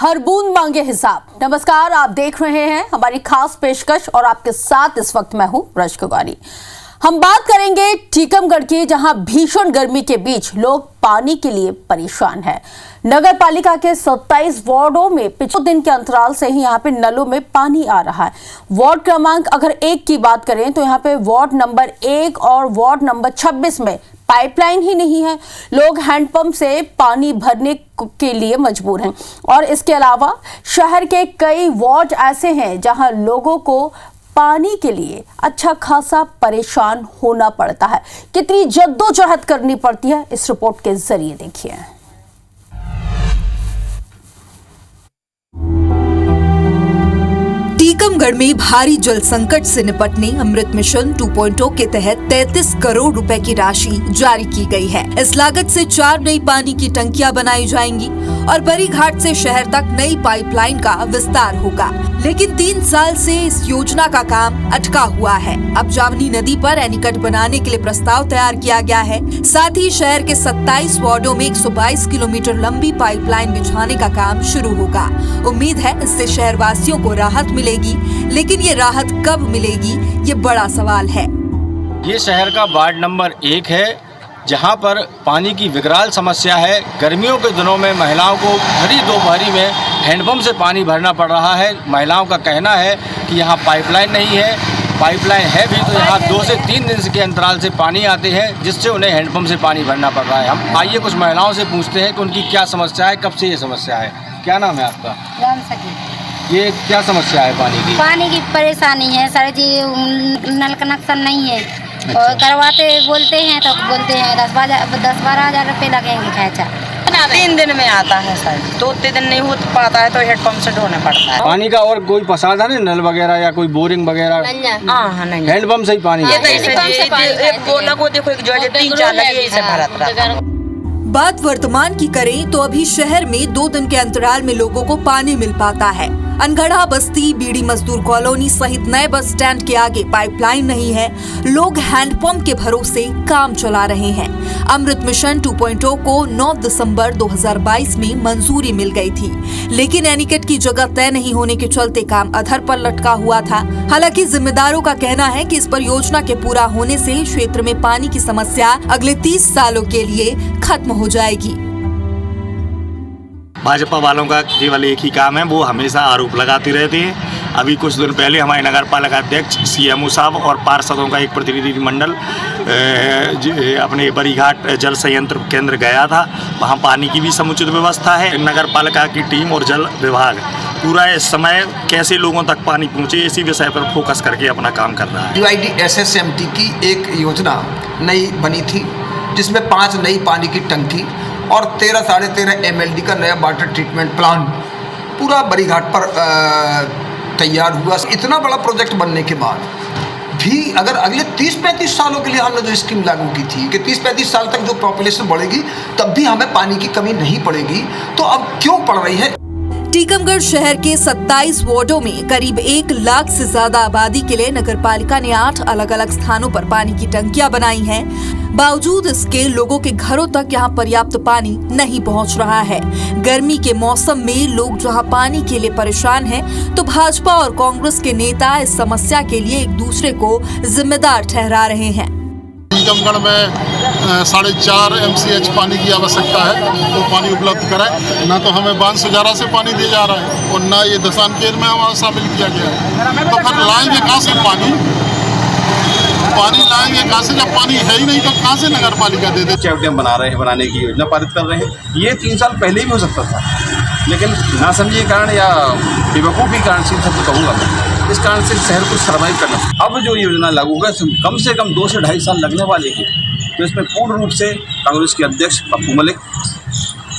हर बूंद मांगे हिसाब। नमस्कार, आप देख रहे हैं हमारी खास पेशकश और आपके साथ इस वक्त मैं हूं रश्क गौरी। हम बात करेंगे टीकमगढ़ की, जहां भीषण गर्मी के बीच लोग पानी के लिए परेशान हैं। नगर पालिका के 27 वार्डों में पिछले दिन के अंतराल से ही यहां पे नलों में पानी आ रहा है। वार्ड क्रमांक अगर 1 की बात करें तो यहां पे वार्ड नंबर 1 और वार्ड नंबर 26 में पाइपलाइन ही नहीं है। लोग हैंडपंप से पानी भरने के लिए मजबूर हैं। और इसके अलावा शहर के कई वार्ड ऐसे हैं जहां लोगों को पानी के लिए अच्छा खासा परेशान होना पड़ता है। कितनी जद्दोजहद करनी पड़ती है, इस रिपोर्ट के जरिए देखिए। टीकमगढ़ में भारी जल संकट से निपटने अमृत मिशन 2.0 के तहत 33 करोड़ रुपए की राशि जारी की गई है। इस लागत से 4 नई पानी की टंकियां बनाई जाएंगी और बरी घाट से शहर तक नई पाइपलाइन का विस्तार होगा। लेकिन 3 साल से इस योजना का काम अटका हुआ है। अब जामनी नदी पर एनीकट बनाने के लिए प्रस्ताव तैयार किया गया है। साथ ही शहर के 27 वार्डों में 122 किलोमीटर लंबी पाइपलाइन बिछाने का काम शुरू होगा। उम्मीद है इससे शहरवासियों को राहत मिलेगी, लेकिन ये राहत कब मिलेगी, ये बड़ा सवाल है। ये शहर का वार्ड नंबर 1 है, जहाँ पर पानी की विकराल समस्या है। गर्मियों के दिनों में महिलाओं को भरी दोपहरी में हैंडपंप से पानी भरना पड़ रहा है। महिलाओं का कहना है कि यहाँ पाइपलाइन नहीं है। पाइपलाइन है भी तो यहाँ 2 से 3 दिन के अंतराल से पानी आते हैं, जिससे उन्हें हैंडपंप से पानी भरना पड़ रहा है। हम आइए कुछ महिलाओं से पूछते हैं कि उनकी क्या समस्या है, कब से ये समस्या है। क्या नाम है आपका? ये क्या समस्या है पानी की? पानी की परेशानी है सर जी, नल कनेक्शन नहीं है। अच्छा। और करवाते बोलते हैं तो बोलते हैं 10-12 हज़ार रुपये लगेंगे खर्चा। 3 दिन में आता है सर, 2-3 दिन नहीं हो पाता है तो हेडपंप से ढोना पड़ता है। पानी का और कोई साधन है, नल वगैरह या कोई बोरिंग वगैरह? नहीं, हैंडपंप से ही पानी बात वर्तमान की करें तो अभी शहर में 2 दिन के अंतराल में लोगों को पानी मिल पाता है। अनगढ़ा बस्ती, बीड़ी मजदूर कॉलोनी सहित नए बस स्टैंड के आगे पाइपलाइन नहीं है। लोग हैंडपंप के भरोसे काम चला रहे हैं। अमृत मिशन 2.0 को 9 दिसंबर 2022 में मंजूरी मिल गई थी, लेकिन एनीकट की जगह तय नहीं होने के चलते काम अधर पर लटका हुआ था। हालांकि जिम्मेदारों का कहना है कि इस परियोजना के पूरा होने से क्षेत्र में पानी की समस्या अगले 30 सालों के लिए खत्म हो जाएगी। भाजपा वालों का केवल एक ही काम है, वो हमेशा आरोप लगाते रहते हैं। अभी कुछ दिन पहले हमारे नगर पालिका अध्यक्ष CMO साहब और पार्षदों का एक प्रतिनिधि मंडल अपने बरी घाट जल संयंत्र केंद्र गया था। वहाँ पानी की भी समुचित व्यवस्था है। नगर पालिका की टीम और जल विभाग पूरा इस समय कैसे लोगों तक पानी पहुँचे, इसी विषय पर फोकस करके अपना काम कर रहा है। UIDSSMT की एक योजना नई बनी थी, जिसमें 5 नई पानी की टंकी और 13-13.5 MLD का नया वाटर ट्रीटमेंट प्लांट पूरा बरी घाट पर तैयार हुआ। इतना बड़ा प्रोजेक्ट बनने के बाद भी अगर अगले 30-35 सालों के लिए हमने जो स्कीम लागू की थी कि 30-35 साल तक जो पॉपुलेशन बढ़ेगी तब भी हमें पानी की कमी नहीं पड़ेगी, तो अब क्यों पड़ रही है? टीकमगढ़ शहर के 27 वार्डों में करीब 1 लाख से ज्यादा आबादी के लिए नगर पालिका ने 8 अलग अलग स्थानों पर पानी की टंकियां बनाई हैं। बावजूद इसके लोगों के घरों तक यहां पर्याप्त पानी नहीं पहुंच रहा है। गर्मी के मौसम में लोग जहां पानी के लिए परेशान हैं, तो भाजपा और कांग्रेस के नेता इस समस्या के लिए एक दूसरे को जिम्मेदार ठहरा रहे हैं। टीकमगढ़ में 4.5 MCH पानी की आवश्यकता है, तो पानी उपलब्ध कराए। ना तो हमें बांध सुजारा से पानी दिया जा रहा है और ना ये दसानकेर में हमारा शामिल किया गया है। तो फिर लाएंगे कहाँ से पानी लाएंगे कहाँ से, जब पानी है ही नहीं तो कहाँ से नगर पालिका दे दे? चैप्टर बना रहे हैं, बनाने की योजना पारित कर रहे हैं। ये 3 साल पहले भी हो सकता था, लेकिन ना समझे कारण या बेवकूफ़ी के कारण से कहूँगा मैं, इस कारण से शहर को सर्वाइव करना। अब जो योजना लागू होगा कम से कम 2 से 2.5 साल लगने वाले हैं, तो इसमें पूर्ण रूप से कांग्रेस के अध्यक्ष पप्पू मलिक,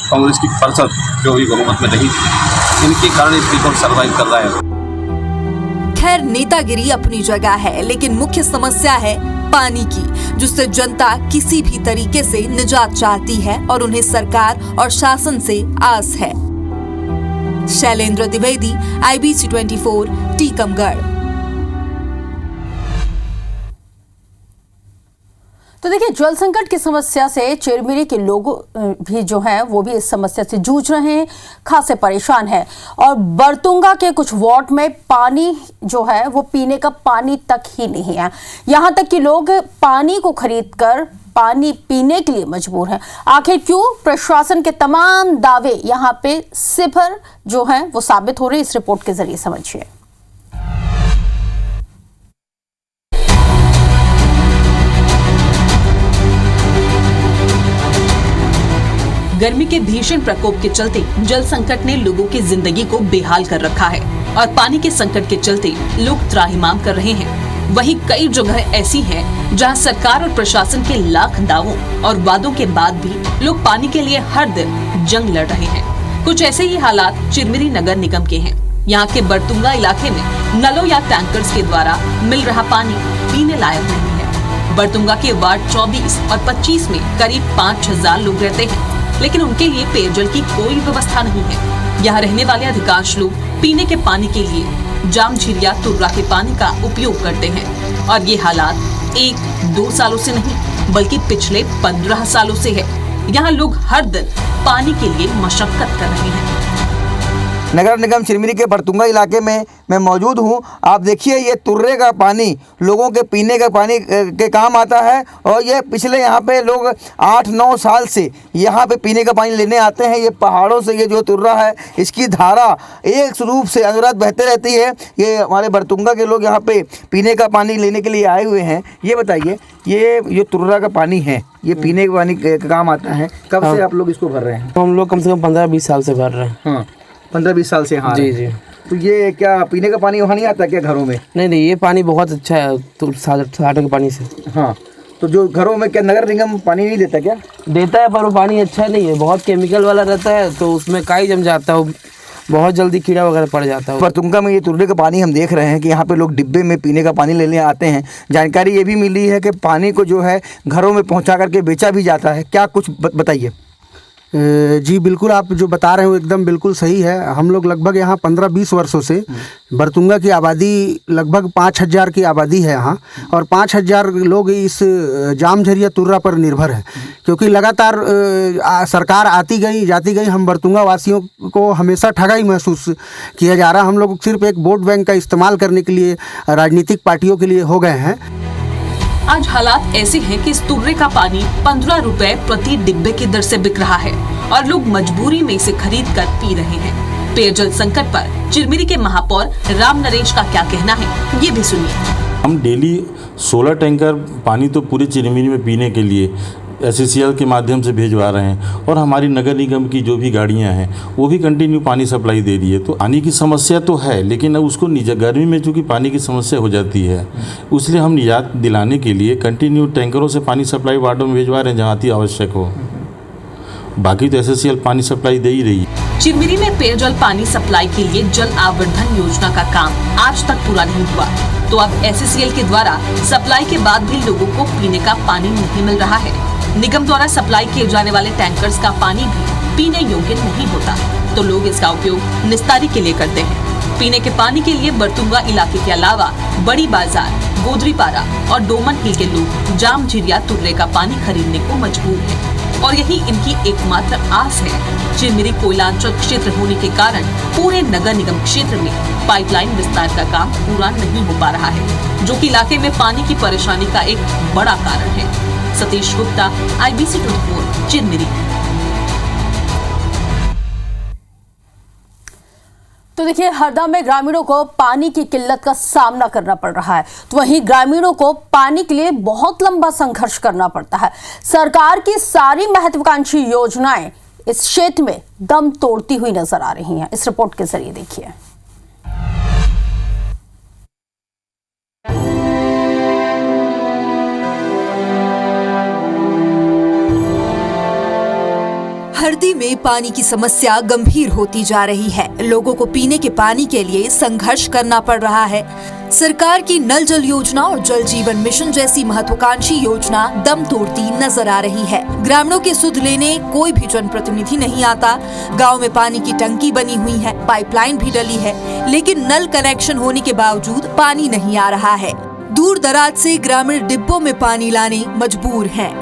कांग्रेस की पार्षद जो भी बहुमत में रही थी, इनके कारण इस बिल को सर्वाइव कर रहा है। खैर, नेतागिरी अपनी जगह है, लेकिन मुख्य समस्या है पानी की, जिससे जनता किसी भी तरीके से निजात चाहती है और उन्हें सरकार और शासन से आस है। शैलेंद्र द्विवेदी, IBC 24, टीकमगढ़। तो देखिए, जल संकट की समस्या से चिरमिरी के लोग भी जो हैं वो भी इस समस्या से जूझ रहे हैं, खासे परेशान हैं। और बरतुंगा के कुछ वार्ड में पानी जो है वो पीने का पानी तक ही नहीं है। यहाँ तक कि लोग पानी को खरीदकर पानी पीने के लिए मजबूर हैं। आखिर क्यों? प्रशासन के तमाम दावे यहाँ पे सिफर जो हैं वो साबित हो रहे हैं। इस रिपोर्ट के जरिए समझिए। गर्मी के भीषण प्रकोप के चलते जल संकट ने लोगों की जिंदगी को बेहाल कर रखा है और पानी के संकट के चलते लोग त्राहिमाम कर रहे हैं। वहीं कई जगह ऐसी हैं जहां सरकार और प्रशासन के लाख दावों और वादों के बाद भी लोग पानी के लिए हर दिन जंग लड़ रहे हैं। कुछ ऐसे ही हालात चिरमिरी नगर निगम के हैं। यहाँ के बरतुंगा इलाके में नलों या टैंकर्स के द्वारा मिल रहा पानी पीने लायक नहीं है। बरतुंगा के वार्ड 24 और 25 में करीब 5000 लोग रहते हैं, लेकिन उनके लिए पेयजल की कोई व्यवस्था नहीं है। यहाँ रहने वाले अधिकांश लोग पीने के पानी के लिए जामझिरिया तुर्रा के पानी का उपयोग करते हैं और ये हालात 1-2 सालों से नहीं बल्कि पिछले 15 सालों से है। यहाँ लोग हर दिन पानी के लिए मशक्कत कर रहे हैं। नगर निगम चिरमिरी के बरतुंगा इलाके में मैं मौजूद हूँ। आप देखिए, ये तुर्रे का पानी लोगों के पीने का पानी के काम आता है और ये पिछले यहाँ पे लोग 8-9 साल से यहाँ पे पीने का पानी लेने आते हैं। ये पहाड़ों से ये जो तुर्रा है इसकी धारा एक रूप से अनुराध बहते रहती है। ये हमारे बरतुंगा के लोग यहाँ पे पीने का पानी लेने के लिए आए हुए हैं। ये बताइए, ये जो तुर्रा का पानी है ये पीने के पानी का काम आता है, कब से आप लोग इसको भर रहे हैं? हम लोग कम से कम 15-20 साल से भर रहे हैं। हाँ, 15-20 साल से। हाँ जी जी। तो ये क्या पीने का पानी वहाँ नहीं आता क्या घरों में? नहीं, ये पानी बहुत अच्छा है तो सागर के पानी से। हाँ, तो जो घरों में क्या नगर निगम पानी नहीं देता क्या? देता है, पर वो पानी अच्छा नहीं है, बहुत केमिकल वाला रहता है तो उसमें काई जम जाता है, बहुत जल्दी कीड़ा वगैरह पड़ जाता है। बरतुंगा में ये तुर्रे का पानी हम देख रहे हैं कि यहाँ पे लोग डिब्बे में पीने का पानी लेने आते हैं। जानकारी ये भी मिली है कि पानी को जो है घरों में पहुँचा करके बेचा भी जाता है। क्या कुछ बताइए। जी बिल्कुल, आप जो बता रहे हो एकदम बिल्कुल सही है। हम लोग लगभग यहाँ 15-20 वर्षों से, बरतुंगा की आबादी लगभग 5000 की आबादी है यहाँ, और 5000 लोग इस जामझरिया तुर्रा पर निर्भर है, क्योंकि लगातार सरकार आती गई जाती गई। हम बरतुंगा वासियों को हमेशा ठगाई महसूस किया जा रहा। हम लोग सिर्फ एक वोट बैंक का इस्तेमाल करने के लिए राजनीतिक पार्टियों के लिए हो गए हैं। आज हालात ऐसे हैं कि इस तुर्रे का पानी 15 रुपए प्रति डिब्बे की दर से बिक रहा है और लोग मजबूरी में इसे खरीद कर पी रहे हैं। पेयजल संकट पर चिरमिरी के महापौर राम नरेश का क्या कहना है, ये भी सुनिए। हम डेली 16 टैंकर पानी तो पूरे चिरमिरी में पीने के लिए SCCL के माध्यम से भेजवा रहे हैं और हमारी नगर निगम की जो भी गाड़ियां हैं वो भी कंटिन्यू पानी सप्लाई दे रही है। तो पानी की समस्या तो है, लेकिन अब उसको गर्मी में चूँकि पानी की समस्या हो जाती है, इसलिए हम निजात दिलाने के लिए कंटिन्यू टैंकरों से पानी सप्लाई वार्डों में भेजवा रहे हैं जहाँ अति आवश्यक हो। बाकी तो SCCL पानी सप्लाई दे ही रही है। चिरमिरी में पेयजल पानी सप्लाई के लिए जल आवर्धन योजना का काम आज तक पूरा नहीं हुआ, तो अब SCCL के द्वारा सप्लाई के बाद भी लोगों को पीने का पानी नहीं मिल रहा है। निगम द्वारा सप्लाई किए जाने वाले टैंकर्स का पानी भी पीने योग्य नहीं होता, तो लोग इसका उपयोग निस्तारी के लिए करते हैं। पीने के पानी के लिए बरतुंगा इलाके के अलावा बड़ी बाजार, गोदरीपारा और डोमन हिल के लोग जामझिरिया तुर्रे का पानी खरीदने को मजबूर हैं और यही इनकी एकमात्र आस है। चिरमिरी कोयलांचल क्षेत्र होने के कारण पूरे नगर निगम क्षेत्र में पाइपलाइन विस्तार का काम पूरा नहीं हो पा रहा है, जो कि इलाके में पानी की परेशानी का एक बड़ा कारण है। सतीश गुप्ता, IBC 24, चिरमिरी। तो देखिए, हरदा में ग्रामीणों को पानी की किल्लत का सामना करना पड़ रहा है, तो वहीं ग्रामीणों को पानी के लिए बहुत लंबा संघर्ष करना पड़ता है। सरकार की सारी महत्वाकांक्षी योजनाएं इस क्षेत्र में दम तोड़ती हुई नजर आ रही हैं। इस रिपोर्ट के जरिए देखिए। हरदी में पानी की समस्या गंभीर होती जा रही है। लोगों को पीने के पानी के लिए संघर्ष करना पड़ रहा है। सरकार की नल जल योजना और जल जीवन मिशन जैसी महत्वाकांक्षी योजना दम तोड़ती नजर आ रही है। ग्रामीणों की सुध लेने कोई भी जनप्रतिनिधि नहीं आता। गांव में पानी की टंकी बनी हुई है, पाइपलाइन भी डली है, लेकिन नल कनेक्शन होने के बावजूद पानी नहीं आ रहा है। दूर दराज से ग्रामीण डिब्बों में पानी लाने मजबूर हैं।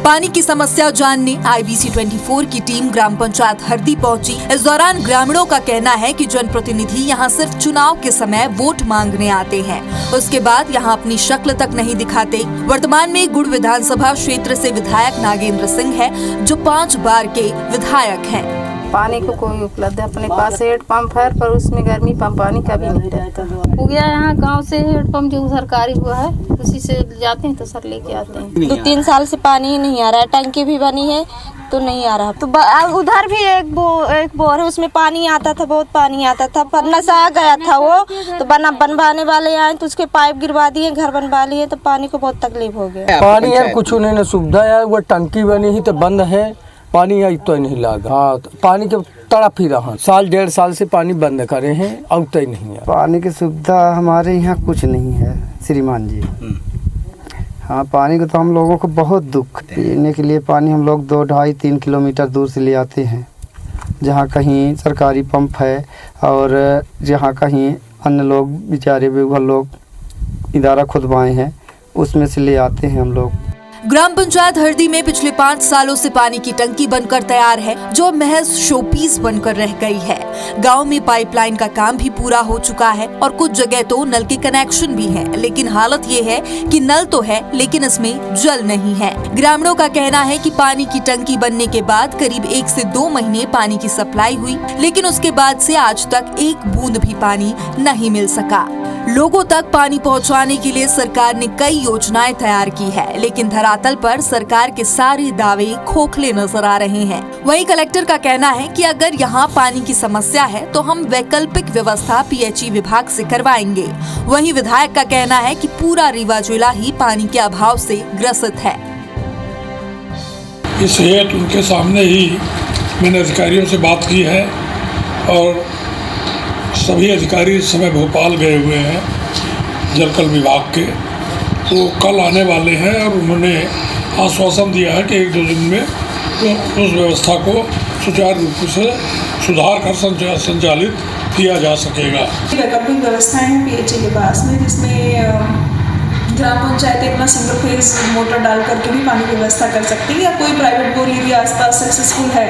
पानी की समस्या जानने IBC 24 की टीम ग्राम पंचायत हरदी पहुंची। इस दौरान ग्रामीणों का कहना है कि जनप्रतिनिधि यहां सिर्फ चुनाव के समय वोट मांगने आते हैं, उसके बाद यहां अपनी शक्ल तक नहीं दिखाते। वर्तमान में गुड़ विधानसभा क्षेत्र से विधायक नागेंद्र सिंह है, जो 5 बार के विधायक हैं। पानी को कोई उपलब्ध है, अपने पास हेड पंप है पर उसमें गर्मी पंप पानी का भी नहीं रहता। हो गया यहाँ गांव से हेड पंप जो सरकारी हुआ है उसी से जाते हैं तो सर लेके आते हैं। 2-3 साल से पानी ही नहीं आ रहा है, टंकी भी बनी है तो नहीं आ रहा। तो उधर भी एक बोर है, उसमें पानी आता था, बहुत पानी आता था, पर नशा आ गया था वो, तो बनवाने वाले आए तो उसके पाइप गिरवा दिए, घर बनवा लिए, तो पानी को बहुत तकलीफ हो गया। पानी यार कुछ नहीं ना सुविधा है, वो टंकी बनी ही तो बंद है, पानी आई तो नहीं लगा। हाँ तो पानी के तड़प ही रहा, 1.5 साल से पानी बंद करे हैं, अब तो नहीं है। पानी की सुविधा हमारे यहाँ कुछ नहीं है श्रीमान जी। हाँ पानी का तो हम लोगों को बहुत दुख। पीने के लिए पानी हम लोग 2-2.5-3 किलोमीटर दूर से ले आते हैं, जहाँ कहीं सरकारी पंप है और जहाँ कहीं अन्य लोग बेचारे बेघर लोग इदारा खुदवाए हैं उसमें से ले आते हैं हम लोग। ग्राम पंचायत हरदी में पिछले 5 सालों से पानी की टंकी बनकर तैयार है, जो महज शोपीस बनकर रह गई है। गांव में पाइपलाइन का काम भी पूरा हो चुका है और कुछ जगह तो नल के कनेक्शन भी हैं, लेकिन हालत ये है कि नल तो है लेकिन इसमें जल नहीं है। ग्रामीणों का कहना है कि पानी की टंकी बनने के बाद करीब 1 से 2 महीने पानी की सप्लाई हुई, लेकिन उसके बाद से आज तक एक बूंद भी पानी नहीं मिल सका। लोगों तक पानी पहुंचाने के लिए सरकार ने कई योजनाएं तैयार की है, लेकिन धरातल पर सरकार के सारे दावे खोखले नजर आ रहे हैं। वहीं कलेक्टर का कहना है कि अगर यहां पानी की समस्या है तो हम वैकल्पिक व्यवस्था PHE विभाग से करवाएंगे। वहीं विधायक का कहना है कि पूरा रीवा जिला ही पानी के अभाव से ग्रसित है। इस हेतु उनके सामने ही मैंने अधिकारियों से बात की है और सभी अधिकारी इस समय भोपाल गए हुए हैं जलकल विभाग के, वो कल आने वाले हैं और उन्होंने आश्वासन दिया है कि 1-2 दिन में उस व्यवस्था को सुचारू रूप से सुधार कर संचालित किया जा सकेगा। वैकल्पिक व्यवस्थाएं हैं PHE के पास में, जिसमें ग्राम पंचायत अपना सिंगल फेज मोटर डाल करके भी पानी की व्यवस्था कर सकती है, या कोई प्राइवेट बोर यदि आसपास सक्सेसफुल है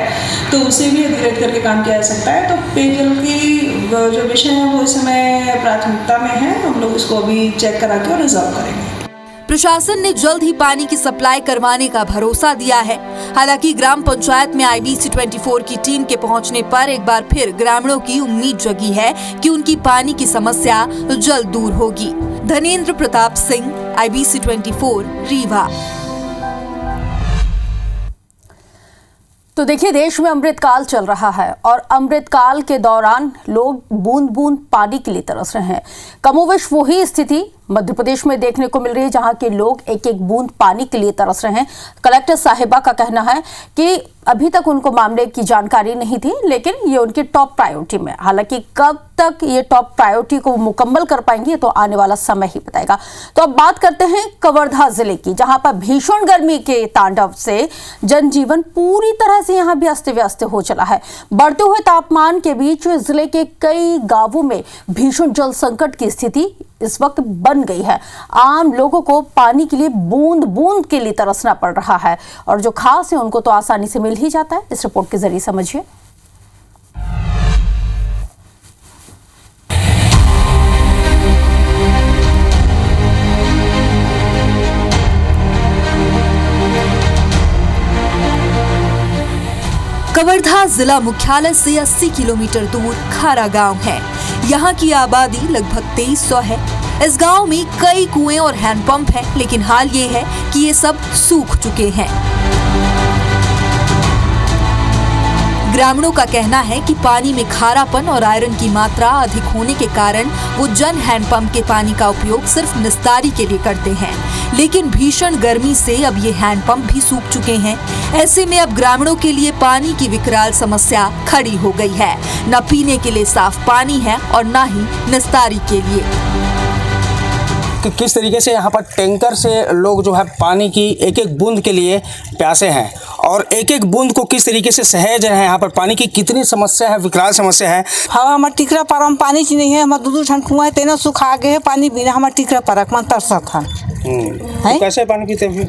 तो उसे भी अपग्रेड करके काम किया जा सकता है। तो पेयजल की जो विषय है वो इस समय प्राथमिकता में है, हम लोग इसको अभी चेक करा के और रिजॉल्व करेंगे। प्रशासन ने जल्द ही पानी की सप्लाई करवाने का भरोसा दिया है। हालांकि ग्राम पंचायत में IBC 24 की टीम के पहुंचने पर एक बार फिर ग्रामीणों की उम्मीद जगी है कि उनकी पानी की समस्या जल्द दूर होगी। धनेंद्र प्रताप सिंह, IBC 24, रीवा। तो देखिए, देश में अमृतकाल चल रहा है और अमृतकाल के दौरान लोग बूंद बूंद पानी के लिए तरस रहे हैं। कमोवेश वही स्थिति मध्य प्रदेश में देखने को मिल रही है, जहां के लोग एक एक बूंद पानी के लिए तरस रहे हैं। कलेक्टर साहिबा का कहना है कि अभी तक उनको मामले की जानकारी नहीं थी, लेकिन ये उनकी टॉप प्रायोरिटी में। हालांकि कब तक ये टॉप प्रायोरिटी को मुकम्मल कर पाएंगे तो आने वाला समय ही बताएगा। तो अब बात करते हैं कवर्धा जिले की, जहां पर भीषण गर्मी के तांडव से जनजीवन पूरी तरह से यहां भी अस्त व्यस्त हो चला है। बढ़ते हुए तापमान के बीच जिले के कई गांवों में भीषण जल संकट की स्थिति इस वक्त बन गई है। आम लोगों को पानी के लिए बूंद बूंद के लिए तरसना पड़ रहा है, और जो खास है उनको तो आसानी से मिल ही जाता है। इस रिपोर्ट के जरिए समझिए। कवर्धा जिला मुख्यालय से 80 किलोमीटर दूर खारा गांव है। यहाँ की आबादी लगभग 2300 है। इस गांव में कई कुएं और हैंडपंप हैं, लेकिन हाल ये है कि ये सब सूख चुके हैं। ग्रामीणों का कहना है कि पानी में खारापन और आयरन की मात्रा अधिक होने के कारण वो जन हैंडपंप के पानी का उपयोग सिर्फ निस्तारी के लिए करते हैं, लेकिन भीषण गर्मी से अब ये हैंडपंप भी सूख चुके हैं। ऐसे में अब ग्रामीणों के लिए पानी की विकराल समस्या खड़ी हो गई है। न पीने के लिए साफ पानी है और न ही निस्तारी के लिए। कि किस तरीके से यहाँ पर टैंकर से लोग जो है पानी की एक एक बूंद के लिए प्यासे हैं, और एक एक बूंद को किस तरीके से सहेज रहे हैं। यहाँ पर पानी की कितनी समस्या है, विकराल समस्या है। हाँ, हमारे टिकरा पर हम पानी ची नहीं है, हमारे दो ठंड कुआं है, तेना सुखा गए है पानी बिना हमारे टिकरा पर मन तरसा था। तो कैसे पानी पीते हैं?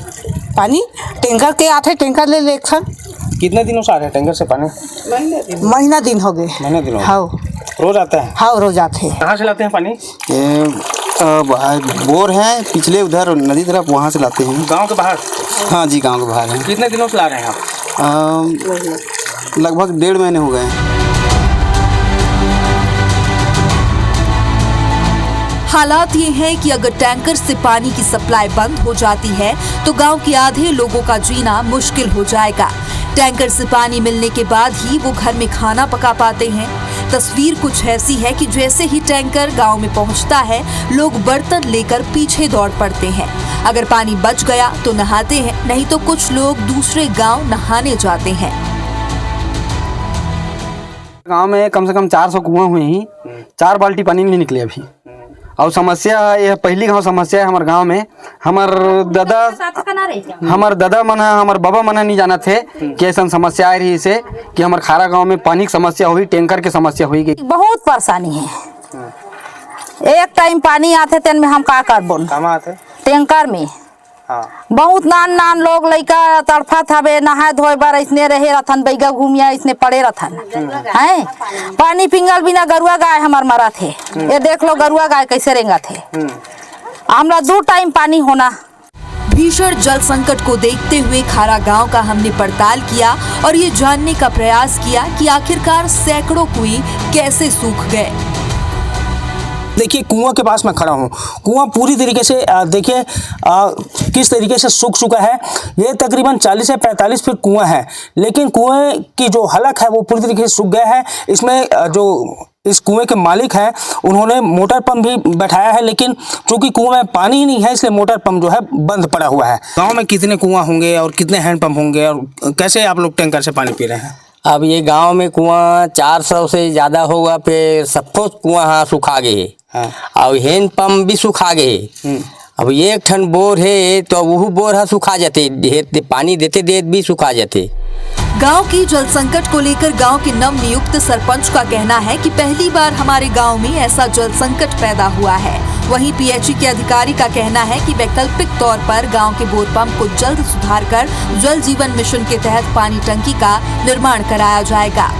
पानी टैंकर के आते, टैंकर ले ले। कितने दिनों से आ रहे हैं टैंकर से पानी? महीना दिन हो गए। महीना दिन? हाँ। रोज आता है? हाँ, रोज आते हैं। कहाँ से लाते हैं पानी? बोर है पिछले उधर नदी तरफ, वहाँ से लाते हैं। गांव के बाहर? हाँ जी, गांव के बाहर है। कितने दिनों से ला रहे हैं आप? लगभग 1.5 महीने हो गए हैं। हालात ये हैं कि अगर टैंकर से पानी की सप्लाई बंद हो जाती है तो गांव के आधे लोगों का जीना मुश्किल हो जाएगा। टैंकर से पानी मिलने के बाद ही वो घर में खाना पका पाते हैं। तस्वीर कुछ ऐसी है कि जैसे ही टैंकर गांव में पहुंचता है, लोग बर्तन लेकर पीछे दौड़ पड़ते हैं। अगर पानी बच गया तो नहाते हैं, नहीं तो कुछ लोग दूसरे गांव नहाने जाते हैं। गांव में कम से कम 400 कुआं हुए ही, 4 बाल्टी पानी नहीं निकले अभी। और समस्या यह पहली गांव समस्या है हमारे गांव में। हमार दादा मन हमार बाबा मन नहीं जाना थे कि ऐसा समस्या आ रही से कि हमारे खारा गांव में पानी की समस्या हुई, टैंकर की समस्या हुई। बहुत परेशानी है। एक टाइम पानी आते तेन में हम का कर बोल टैंकर में। बहुत नान लोग लड़का तड़फत हवे, नहाए धोए बार इसने रहे रथन, बैगा घूमिया इसने पड़े रथन हैं। पानी पिंगल बिना गरुआ गाय हमार मरा थे। ये देख लो गरुआ गाय कैसे रेंगा थे। हमरा 2 टाइम पानी होना। भीषण जल संकट को देखते हुए खारा गांव का हमने पड़ताल किया और ये जानने का प्रयास किया कि आखिरकार सैकड़ों कुएं कैसे सूख गए। देखिए, कुआं के पास मैं खड़ा हूँ। कुआं पूरी तरीके से देखिए किस तरीके से सूख चुका है। ये तकरीबन 40 से 45 फीट कुआं है, लेकिन कुएं की जो हलक है वो पूरी तरीके से सूख गया है। इसमें जो इस कुएं के मालिक हैं उन्होंने मोटर पंप भी बैठाया है, लेकिन चूंकि कुएं में पानी ही नहीं है इसलिए मोटर पंप जो है बंद पड़ा हुआ है। गाँव में कितने कुआं होंगे और कितने हैंडपंप होंगे और कैसे आप लोग टैंकर से पानी पी रहे हैं? अब ये गांव में कुआं 400 से ज़्यादा होगा, फिर सब कुआं हाँ सुखा गए और हैंड पंप भी सुखा गए। अब ये एक ठन बोर है तो वह बोर है सुखा जाते, पानी देते देते भी सुखा जाते। गांव की जल संकट को लेकर गांव के नव नियुक्त सरपंच का कहना है कि पहली बार हमारे गांव में ऐसा जल संकट पैदा हुआ है। वहीं पीएचई के अधिकारी का कहना है कि वैकल्पिक तौर पर गांव के बोर पंप को जल्द सुधार कर जल जीवन मिशन के तहत पानी टंकी का निर्माण कराया जाएगा।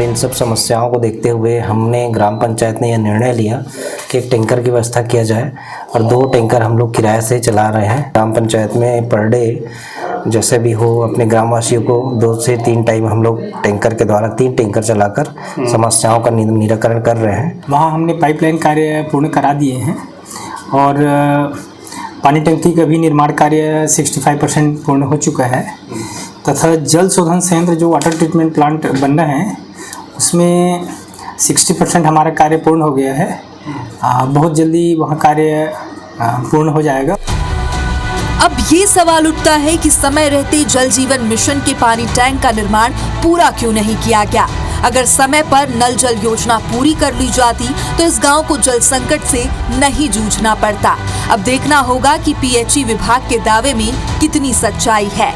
इन सब समस्याओं को देखते हुए हमने ग्राम पंचायत ने यह निर्णय लिया कि एक टैंकर की व्यवस्था किया जाए और 2 टैंकर हम लोग किराए से चला रहे हैं। ग्राम पंचायत में पर डे जैसे भी हो अपने ग्रामवासियों को 2 से 3 टाइम हम लोग टैंकर के द्वारा 3 टैंकर चलाकर समस्याओं का निराकरण कर रहे हैं। वहाँ हमने पाइपलाइन कार्य पूर्ण करा दिए हैं और पानी टंकी का भी निर्माण कार्य 65% पूर्ण हो चुका है तथा जल शोधन संयंत्र जो वाटर ट्रीटमेंट प्लांट बन रहे हैं उसमें 60% हमारा कार्य पूर्ण हो गया है। बहुत जल्दी वहाँ कार्य पूर्ण हो जाएगा। अब ये सवाल उठता है कि समय रहते जल जीवन मिशन के पानी टैंक का निर्माण पूरा क्यों नहीं किया गया। अगर समय पर नल जल योजना पूरी कर ली जाती तो इस गांव को जल संकट से नहीं जूझना पड़ता। अब देखना होगा कि पीएचई विभाग के दावे में कितनी सच्चाई है।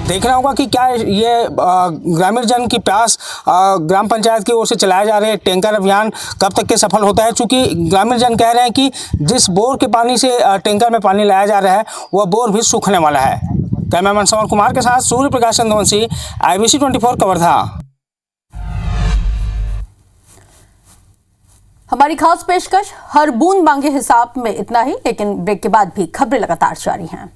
देखना होगा कि क्या ये ग्रामीण जन की प्यास ग्राम पंचायत की ओर से चलाए जा रहे टैंकर अभियान कब तक के सफल होता है। चूँकि ग्रामीण जन कह रहे हैं कि जिस बोर के पानी से टैंकर में पानी लाया जा रहा है वह बोर भी सूखने वाला है। कैमरामैन समर कुमार के साथ सूर्य प्रकाश चंद्रवंशी, IBC 24 कवर्धा। हमारी खास पेशकश हर बूंद मांगे हिसाब में इतना ही, लेकिन ब्रेक के बाद भी खबरें लगातार जारी हैं।